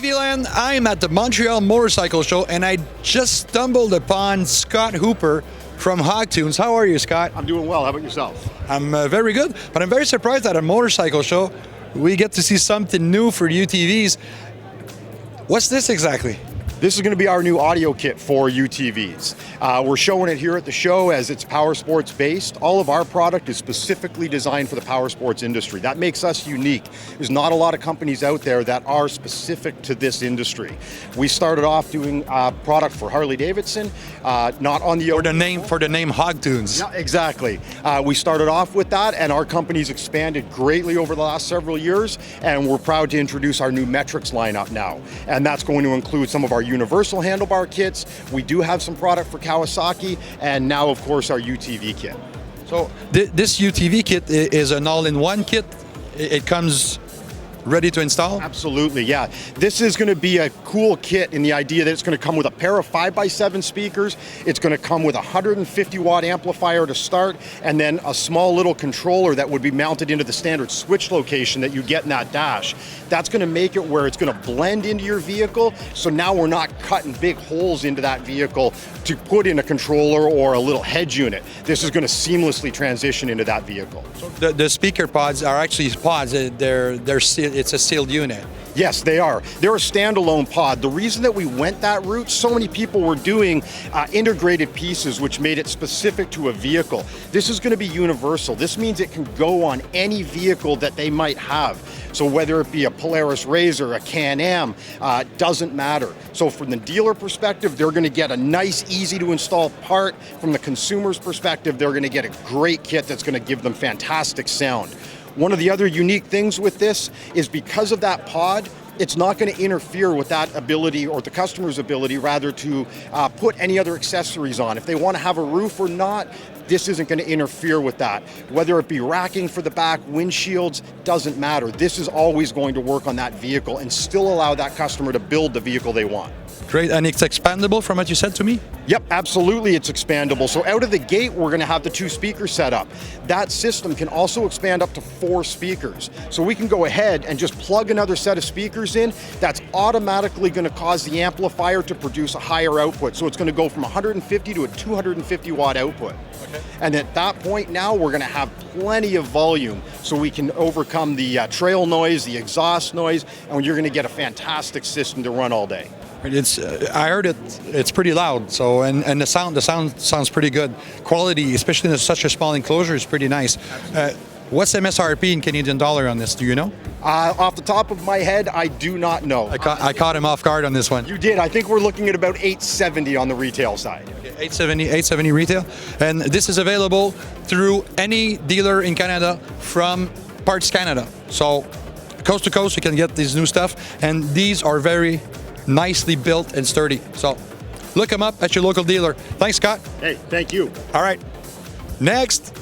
Milan. I'm at the Montreal Motorcycle Show, and I just stumbled upon Scott Hooper from Hogtunes. How are you, Scott? I'm doing well. How about yourself? I'm very good, but I'm very surprised at a motorcycle show we get to see something new for UTVs. What's this exactly? This is going to be our new audio kit for UTVs. We're showing it here at the show as it's power sports based. All of our product is specifically designed for the power sports industry. That makes us unique. There's not a lot of companies out there that are specific to this industry. We started off doing product for Harley Davidson, not on the For the name Hogtunes. Yeah, exactly. We started off with that, and our company's expanded greatly over the last several years, and we're proud to introduce our new Metrix lineup now. And that's going to include some of our universal handlebar kits. We do have some product for Kawasaki, and now, of course, our UTV kit. So this UTV kit is an all-in-one kit. It comes ready to install? Absolutely, yeah. This is going to be a cool kit in the idea that it's going to come with a pair of 5x7 speakers. It's going to come with a 150 watt amplifier to start, and then a small little controller that would be mounted into the standard switch location that you get in that dash. That's going to make it where it's going to blend into your vehicle, so now we're not cutting big holes into that vehicle to put in a controller or a little head unit. This is going to seamlessly transition into that vehicle. So the speaker pods are actually pods. It's a sealed unit. Yes, they are. They're a standalone pod. The reason that we went that route, so many people were doing integrated pieces which made it specific to a vehicle. This is going to be universal. This means it can go on any vehicle that they might have. So whether it be a Polaris RZR, a Can-Am, doesn't matter. So from the dealer perspective, they're going to get a nice, easy to install part. From the consumer's perspective, they're going to get a great kit that's going to give them fantastic sound. One of the other unique things with this is because of that pod, it's not going to interfere with that ability, or the customer's ability rather, to put any other accessories on. If they want to have a roof or not, this isn't going to interfere with that. Whether it be racking for the back, windshields, doesn't matter. This is always going to work on that vehicle and still allow that customer to build the vehicle they want. Great, and it's expandable from what you said to me? Yep, absolutely, it's expandable. So out of the gate, we're going to have the 2 speakers set up. That system can also expand up to 4 speakers. So we can go ahead and just plug another set of speakers in. That's automatically going to cause the amplifier to produce a higher output. So it's going to go from 150 to a 250 watt output. Okay. And at that point now, we're going to have plenty of volume so we can overcome the trail noise, the exhaust noise, and you're going to get a fantastic system to run all day. I heard it. It's pretty loud. So and the sound sounds pretty good. Quality, especially in such a small enclosure, is pretty nice. What's MSRP in Canadian dollar on this? Do you know? Off the top of my head, I do not know. I caught him off guard on this one. You did. I think we're looking at about $870 on the retail side. Okay, $870 retail, and this is available through any dealer in Canada from Parts Canada. So coast to coast, you can get this new stuff, and these are very nicely built and sturdy. So look them up at your local dealer. Thanks, Scott. Hey, thank you. All right. Next,